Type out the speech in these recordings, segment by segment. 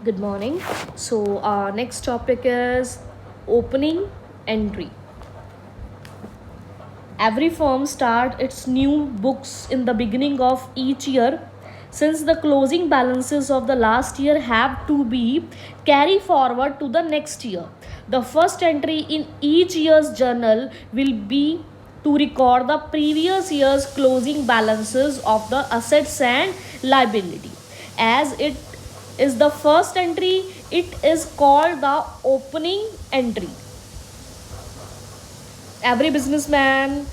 Good morning. So, our next topic is opening entry. Every firm starts its new books in the beginning of each year. Since the closing balances of the last year have to be carried forward to the next year, the first entry in each year's journal will be to record the previous year's closing balances of the assets and liability. As it is the first entry, it is called the opening entry. Every businessman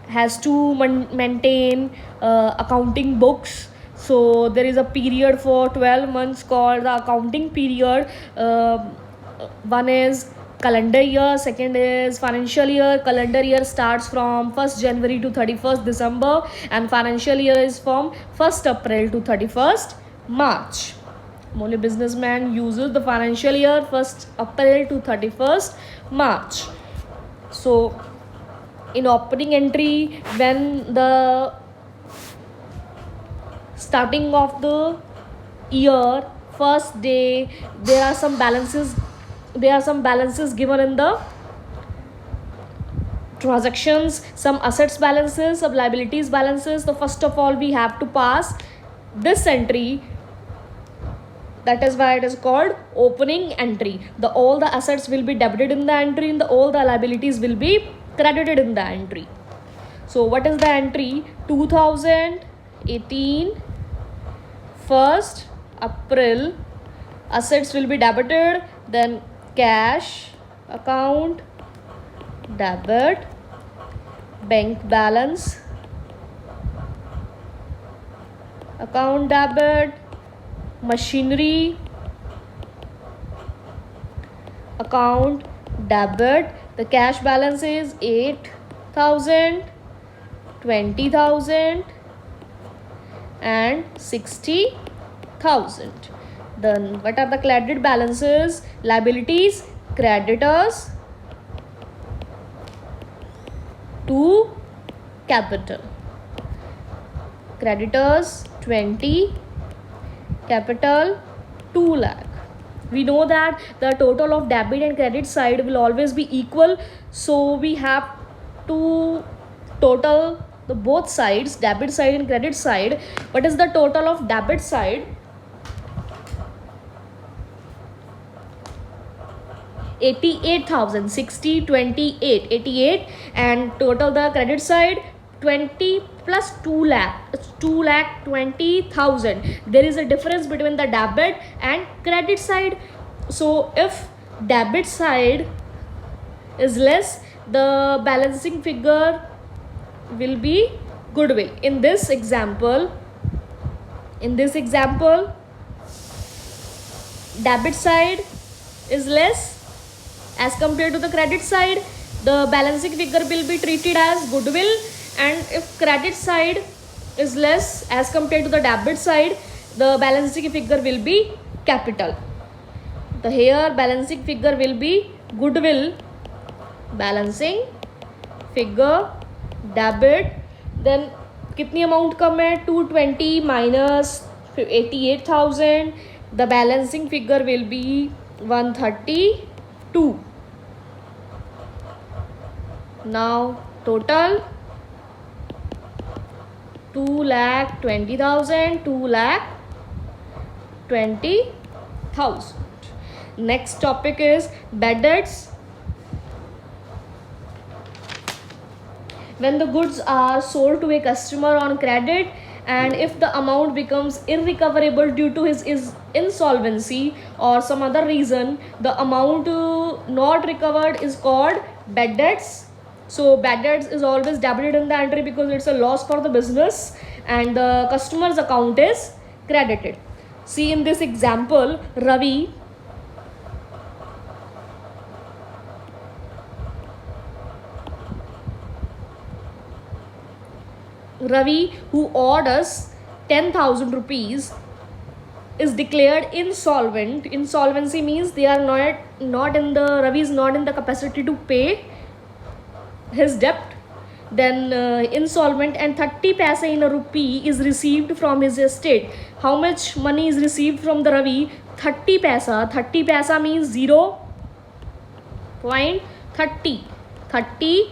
has to maintain accounting books. So there is a period for 12 months called the accounting period. One is calendar year, second is financial year. Calendar year starts from 1st January to 31st December, and financial year is from 1st April to 31st March. Only businessman uses the financial year 1st April to 31st March. So in opening entry, when the starting of the year, first day, there are some balances given in the transactions, some assets balances, some liabilities balances. So first of all, we have to pass this entry. That is why it is called opening entry. All the assets will be debited in the entry, and all the liabilities will be credited in the entry. So what is the entry? 2018 1st April, assets will be debited, then cash account debit, bank balance account debit, machinery account debit. The cash balance is 8,000, 20,000 and 60,000. Then what are the credit balances? Liabilities, creditors to capital. Creditors 20, capital 2 lakh. We know that the total of debit and credit side will always be equal, so we have to total the both sides, debit side and credit side. What is the total of debit side? 88,000, 60, 28, 88, and total the credit side 20 plus 2 lakh, it's 2 lakh 20,000. There is a difference between the debit and credit side. So if debit side is less, the balancing figure will be goodwill. In this example, debit side is less as compared to the credit side. The balancing figure will be treated as goodwill, and if credit side is less as compared to the debit side, the balancing figure will be capital. The here balancing figure will be goodwill, balancing figure debit. Then कितनी amount कम है? 220 minus 88,000. The balancing figure will be 132. Now total 2,20,000, 2,20,000. Next topic is bad debts. When the goods are sold to a customer on credit, and if the amount becomes irrecoverable due to his insolvency or some other reason, the amount not recovered is called bad debts. So bad debts is always debited in the entry because it's a loss for the business, and the customer's account is credited. See, in this example, Ravi, who owed us 10,000 rupees, is declared insolvent. Insolvency means they are not in the Ravi is not in the capacity to pay his debt. then insolvent, and 30 paisa in a rupee is received from his estate. How much money is received from the Ravi? 30 paisa. 30 paisa means 0.30. 30,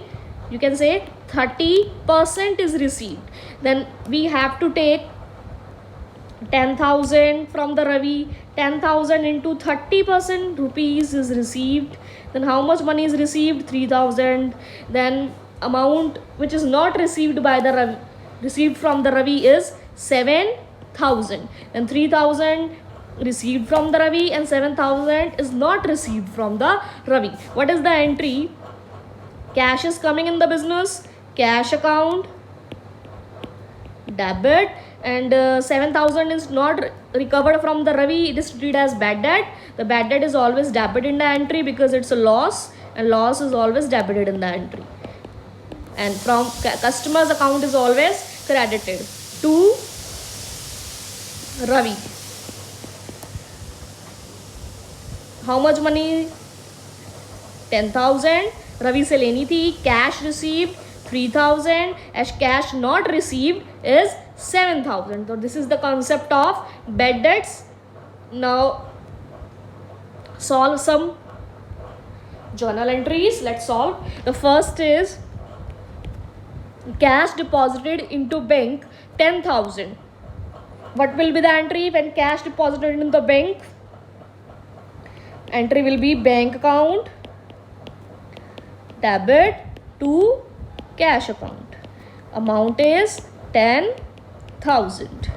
you can say 30% is received. Then we have to take 10,000 from the Ravi. 10,000 into 30% rupees is received. Then how much money is received? 3,000. Then amount which is not received by the Ravi, received from the Ravi is 7,000. And 3,000 received from the Ravi and 7,000 is not received from the Ravi. What is the entry? Cash is coming in the business, cash account, debit, and 7,000 is not recovered from the Ravi. It is treated as bad debt. The bad debt is always debited in the entry because it's a loss, and loss is always debited in the entry. And from customer's account is always credited to Ravi. How much money? 10,000 Ravi से लेनी थी. Cash received 3,000. As cash not received is 7,000. So this is the concept of bad debts. Now solve some journal entries. Let's solve. The first is cash deposited into bank 10,000. What will be the entry when cash deposited in the bank? Entry will be bank account, debit to cash account. Amount is 10,000.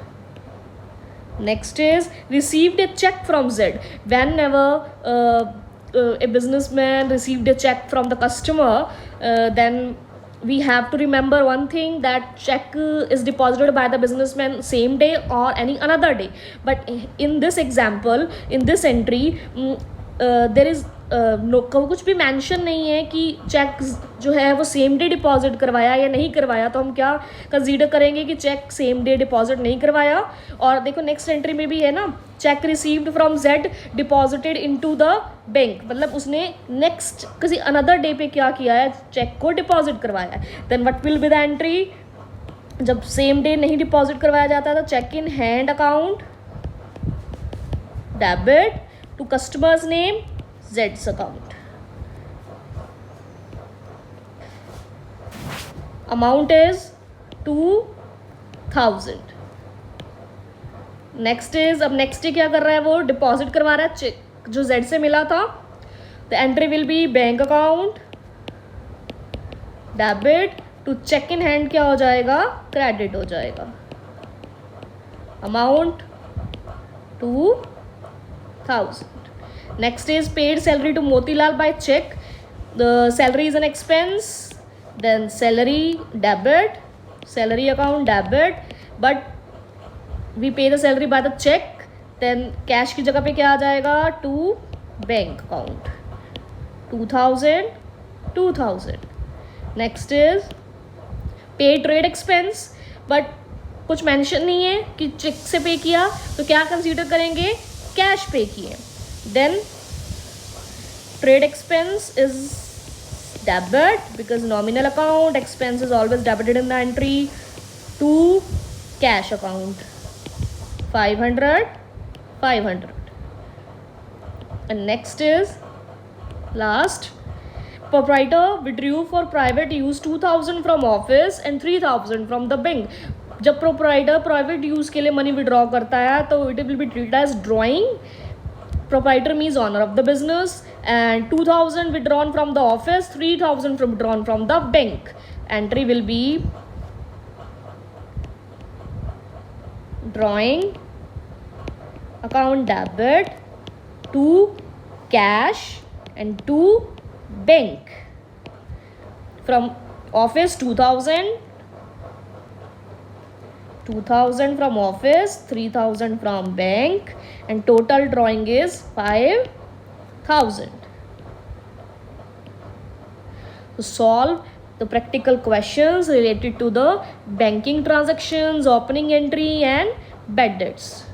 Next is received a check from Z. Whenever a businessman received a check from the customer, then we have to remember one thing, that check is deposited by the businessman same day or any another day. But in this example, in this entry, there is कुछ भी mention नहीं है कि check जो है वो same day deposit करवाया या नहीं करवाया. तो हम क्या कंसीडर करेंगे कि चेक सेम डे डिपॉजिट नहीं करवाया. और देखो नेक्स्ट एंट्री में भी है ना, check received from Z deposited into the bank, मतलब उसने नेक्स्ट किसी अनदर डे पे क्या किया है, चेक को डिपॉजिट करवाया है. Then what will be the entry? जब सेम डे नहीं डिपॉजिट करवाया जाता है तो cheque in hand account, debit to customer's name, Z's account. Amount is 2,000. Next is, अब नेक्स्ट डे क्या कर रहा है, वो डिपॉजिट करवा रहा है चेक जो Z से मिला था. The entry will be bank account, debit to cheque in hand क्या हो जाएगा, क्रेडिट हो जाएगा. Amount 2,000. Next is paid salary to Motilal by check. The salary is an expense. Then salary debit, salary account debit, but we pay the salary by the check. Then cash की जगह पे क्या आ जाएगा, to bank account. 2,000, 2,000. Next is pay trade expense, but कुछ mention नहीं है कि check से पे किया, तो क्या कंसीडर करेंगे, कैश पे किए. Then trade expense is debit because nominal account, expense is always debited in the entry to cash account. 500, 500. And next is last, proprietor withdrew for private use 2,000 from office and 3,000 from the bank. जब proprietor private use के लिए money withdraw करता है तो it will be treated as drawing. Proprietor means owner of the business, and 2,000 withdrawn from the office, 3,000 withdrawn from the bank. Entry will be drawing account debit to cash and to bank. From office 2,000 from office, 3,000 from bank, and total drawing is 5,000. To solve the practical questions related to the banking transactions, opening entry and bad debts.